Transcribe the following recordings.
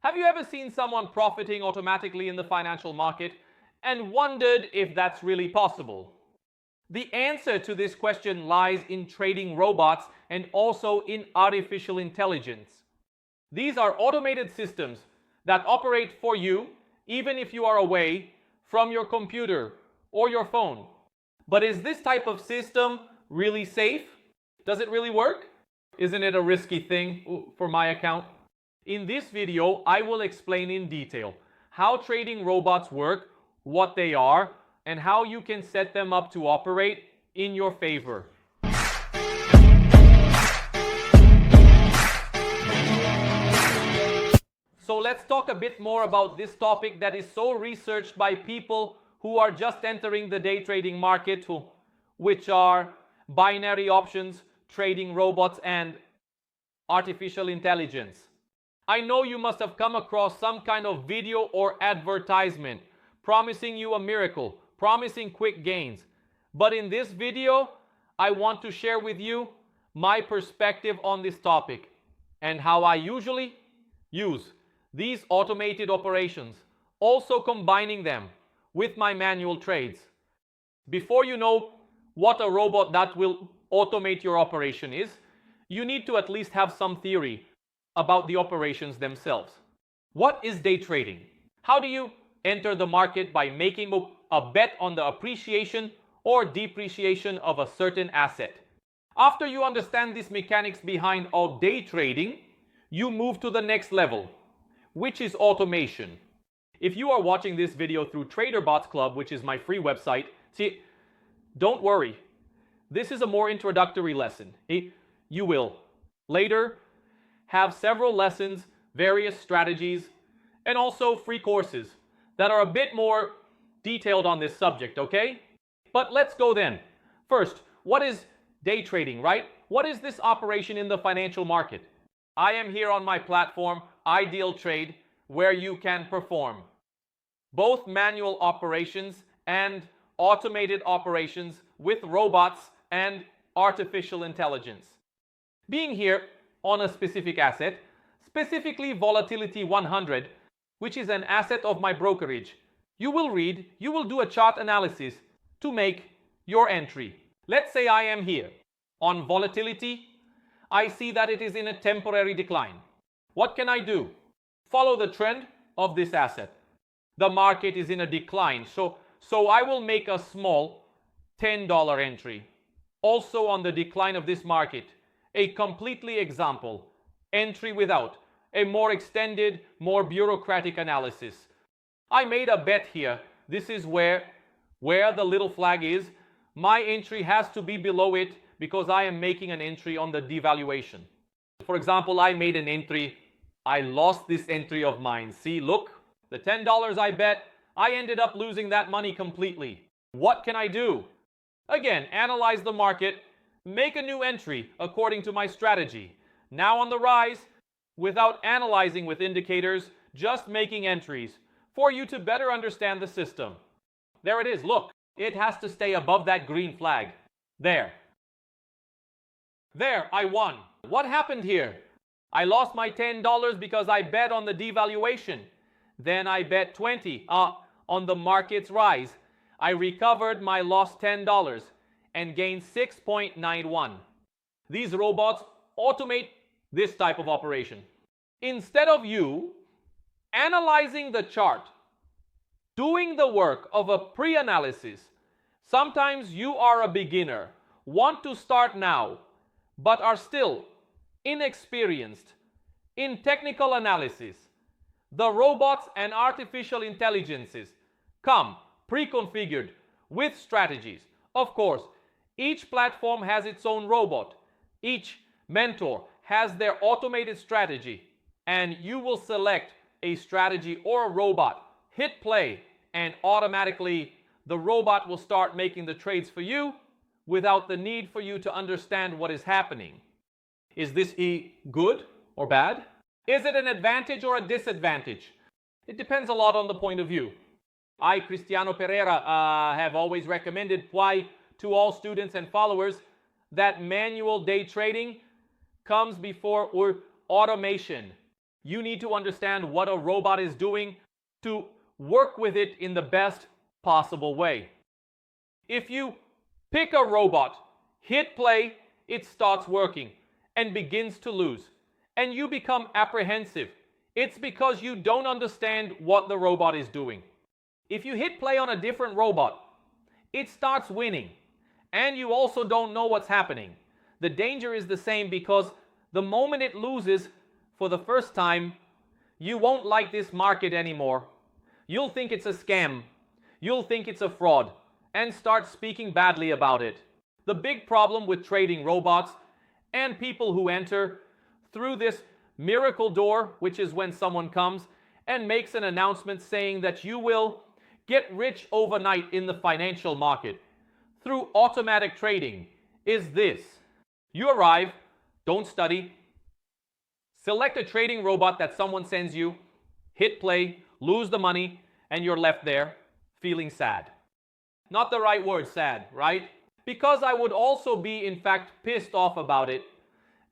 Have you ever seen someone profiting automatically in the financial market and wondered if that's really possible? The answer to this question lies in trading robots and also in artificial intelligence. These are automated systems that operate for you even if you are away from your computer or your phone. But is this type of system really safe? Does it really work? Isn't it a risky thing for my account? In this video, I will explain in detail how trading robots work, what they are, and how you can set them up to operate in your favor. So let's talk a bit more about this topic that is so researched by people who are just entering the day trading market, which are binary options, trading robots, and artificial intelligence. I know you must have come across some kind of video or advertisement promising you a miracle, promising quick gains. But in this video, I want to share with you my perspective on this topic and how I usually use these automated operations, also combining them with my manual trades. Before you know what a robot that will automate your operation is, you need to at least have some theory about the operations themselves. What is day trading? How do you enter the market by making a bet on the appreciation or depreciation of a certain asset? After you understand these mechanics behind all day trading, you move to the next level, which is automation. If you are watching this video through TraderBots Club, which is my free website, don't worry. This is a more introductory lesson. You will later have several lessons, various strategies, and also free courses that are a bit more detailed on this subject, okay? But let's go then. First, what is day trading, right? What is this operation in the financial market? I am here on my platform, Ideal Trade, where you can perform both manual operations and automated operations with robots and artificial intelligence. Being here on a specific asset, specifically Volatility 100, which is an asset of my brokerage, you will do a chart analysis to make your entry. Let's say I am here. On volatility, I see that it is in a temporary decline. What can I do? Follow the trend of this asset. The market is in a decline, so I will make a small $10 entry. Also on the decline of this market, a completely example entry without a more extended, more bureaucratic analysis. I made a bet here. This is where the little flag is. My entry has to be below it because I am making an entry on the devaluation. For example, I made an entry. I lost this entry of mine. See, look, the $10 I bet, I ended up losing that money completely. What can I do? Again, analyze the market, make a new entry according to my strategy. Now on the rise, without analyzing with indicators, just making entries for you to better understand the system. There it is, look, it has to stay above that green flag. There, I won. What happened here? I lost my $10 because I bet on the devaluation. Then I bet 20 on the market's rise. I recovered my lost $10 and gained 6.91. These robots automate this type of operation. Instead of you analyzing the chart, doing the work of a pre-analysis, sometimes you are a beginner, want to start now, but are still inexperienced in technical analysis. The robots and artificial intelligences come pre-configured with strategies. Of course, each platform has its own robot. Each mentor has their automated strategy, and you will select a strategy or a robot, hit play, and automatically the robot will start making the trades for you without the need for you to understand what is happening. Is this good or bad? Is it an advantage or a disadvantage? It depends a lot on the point of view. I, Cristiano Pereira, have always recommended why to all students and followers that manual day trading comes before automation. You need to understand what a robot is doing to work with it in the best possible way. If you pick a robot, hit play, it starts working and begins to lose, and you become apprehensive. It's because you don't understand what the robot is doing. If you hit play on a different robot, it starts winning, and you also don't know what's happening. The danger is the same, because the moment it loses for the first time, you won't like this market anymore. You'll think it's a scam. You'll think it's a fraud and start speaking badly about it. The big problem with trading robots and people who enter through this miracle door, which is when someone comes and makes an announcement saying that you will get rich overnight in the financial market through automatic trading, is this. You arrive, don't study, select a trading robot that someone sends you, hit play, lose the money, and you're left there feeling sad. Not the right word, sad, right? Because I would also be, in fact, pissed off about it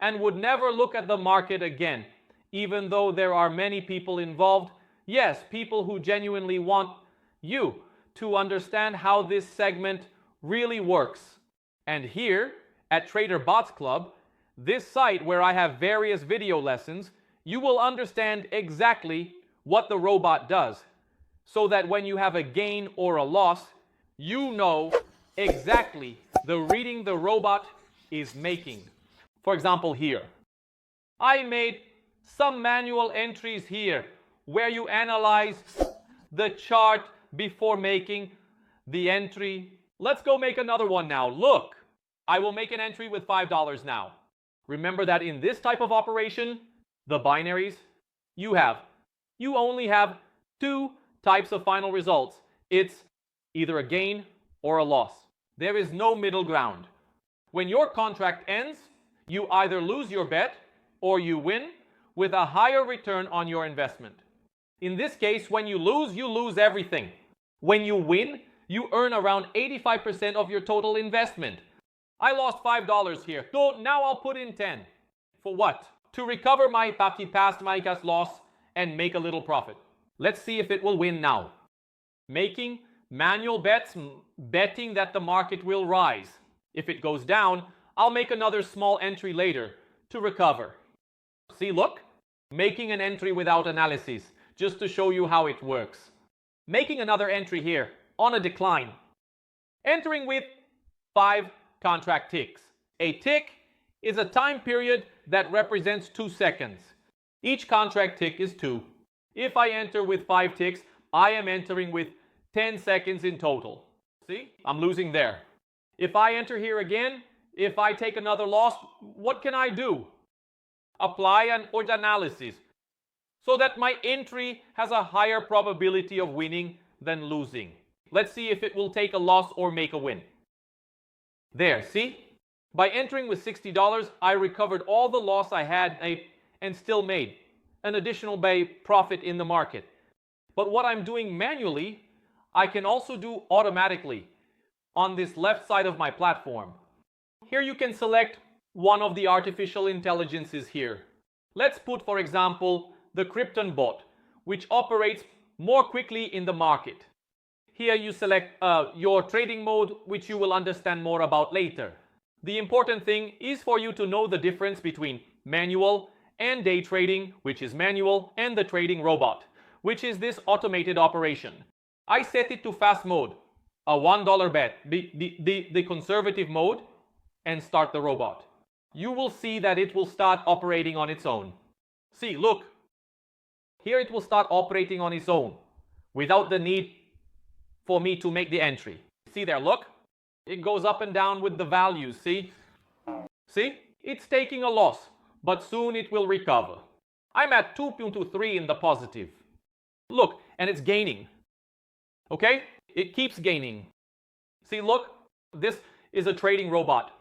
and would never look at the market again, even though there are many people involved. Yes, people who genuinely want you to understand how this segment really works. And here at Trader Bots Club, this site where I have various video lessons, you will understand exactly what the robot does, so that when you have a gain or a loss, you know exactly the reading the robot is making. For example, here, I made some manual entries here where you analyze the chart before making the entry. Let's go make another one now. Look, I will make an entry with $5 now. Remember that in this type of operation, the binaries, you only have two types of final results. It's either a gain or a loss. There is no middle ground. When your contract ends, you either lose your bet or you win with a higher return on your investment. In this case, when you lose everything. When you win, you earn around 85% of your total investment. I lost $5 here, so now I'll put in 10. For what? To recover my past Maika's loss and make a little profit. Let's see if it will win now. Making manual bets, betting that the market will rise. If it goes down, I'll make another small entry later to recover. See, look, making an entry without analysis, just to show you how it works. Making another entry here on a decline. Entering with 5 contract ticks. A tick is a time period that represents 2 seconds. Each contract tick is 2. If I enter with 5 ticks, I am entering with 10 seconds in total. See, I'm losing there. If I enter here again, if I take another loss, what can I do? Apply an analysis so that my entry has a higher probability of winning than losing. Let's see if it will take a loss or make a win. There, see? By entering with $60, I recovered all the loss I had and still made an additional profit in the market. But what I'm doing manually, I can also do automatically on this left side of my platform. Here you can select one of the artificial intelligences here. Let's put, for example, the Krypton bot, which operates more quickly in the market. Here you select your trading mode, which you will understand more about later. The important thing is for you to know the difference between manual and day trading, which is manual, and the trading robot, which is this automated operation. I set it to fast mode, a $1 bet, the conservative mode, and start the robot. You will see that it will start operating on its own. See, look. Here it will start operating on its own without the need for me to make the entry. See there, look. It goes up and down with the values, see? See? It's taking a loss, but soon it will recover. I'm at 2.23 in the positive. Look, and it's gaining. Okay? It keeps gaining. See, look. This is a trading robot.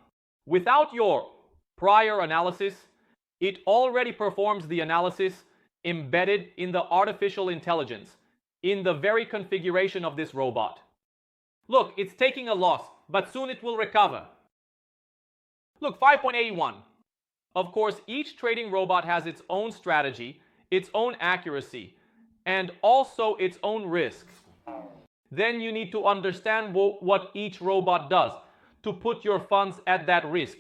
Without your prior analysis, it already performs the analysis embedded in the artificial intelligence, in the very configuration of this robot. Look, it's taking a loss, but soon it will recover. Look, 5.81. Of course, each trading robot has its own strategy, its own accuracy, and also its own risks. Then you need to understand what each robot does to put your funds at that risk.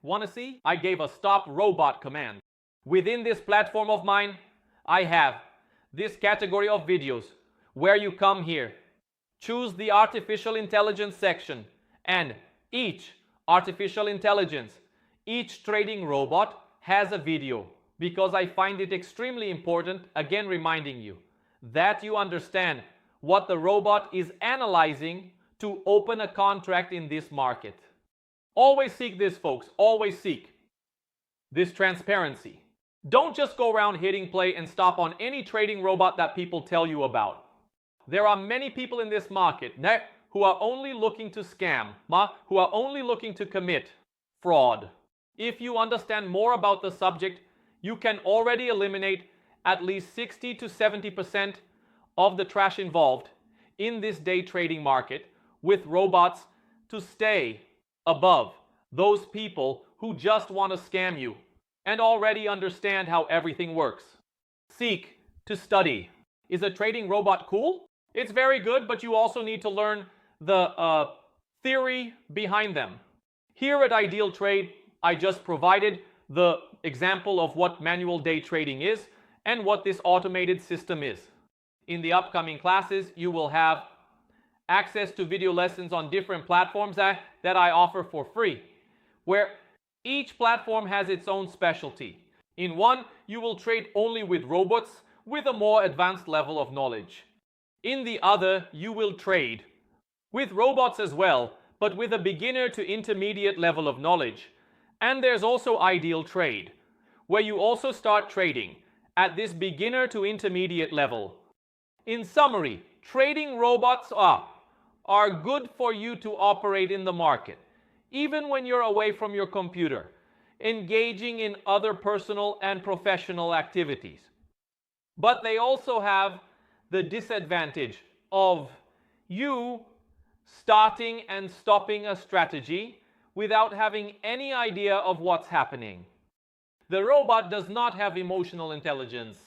Want to see? I gave a stop robot command. Within this platform of mine, I have this category of videos where you come here, choose the artificial intelligence section, and each artificial intelligence, each trading robot has a video, because I find it extremely important, again reminding you, that you understand what the robot is analyzing to open a contract in this market. Always seek this, folks. Always seek this transparency. Don't just go around hitting play and stop on any trading robot that people tell you about. There are many people in this market who are only looking to scam, who are only looking to commit fraud. If you understand more about the subject, you can already eliminate at least 60 to 70% of the trash involved in this day trading market with robots to stay above those people who just want to scam you and already understand how everything works. Seek to study. Is a trading robot cool? It's very good, but you also need to learn the theory behind them. Here at Ideal Trade, I just provided the example of what manual day trading is and what this automated system is. In the upcoming classes, you will have access to video lessons on different platforms that I offer for free, where each platform has its own specialty. In one, you will trade only with robots with a more advanced level of knowledge. In the other, you will trade with robots as well, but with a beginner to intermediate level of knowledge. And there's also Ideal Trade, where you also start trading at this beginner to intermediate level. In summary, trading robots are good for you to operate in the market, even when you're away from your computer, engaging in other personal and professional activities. But they also have the disadvantage of you starting and stopping a strategy without having any idea of what's happening. The robot does not have emotional intelligence.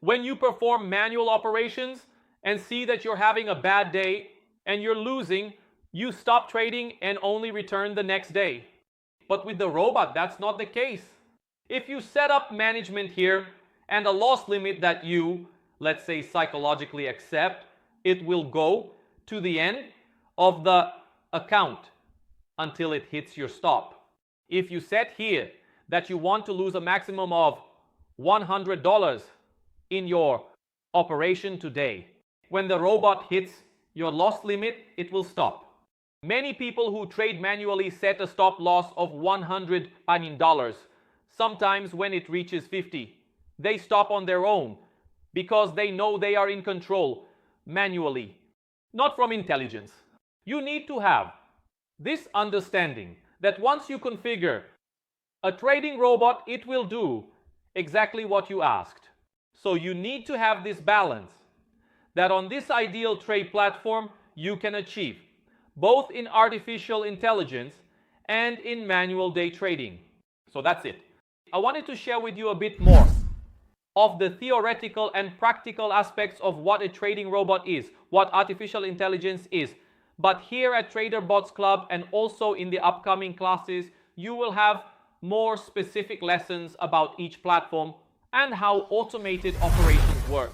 When you perform manual operations and see that you're having a bad day and you're losing, you stop trading and only return the next day. But with the robot, that's not the case. If you set up management here and a loss limit that you, let's say, psychologically accept, it will go to the end of the account until it hits your stop. If you set here that you want to lose a maximum of $100 in your operation today, when the robot hits your loss limit, it will stop. Many people who trade manually set a stop loss of $100. Sometimes when it reaches 50, they stop on their own because they know they are in control manually, not from intelligence. You need to have this understanding that once you configure a trading robot, it will do exactly what you asked. So you need to have this balance that on this Ideal Trade platform you can achieve, both in artificial intelligence and in manual day trading. So that's it. I wanted to share with you a bit more of the theoretical and practical aspects of what a trading robot is, what artificial intelligence is. But here at Trader Bots Club and also in the upcoming classes, you will have more specific lessons about each platform and how automated operations work.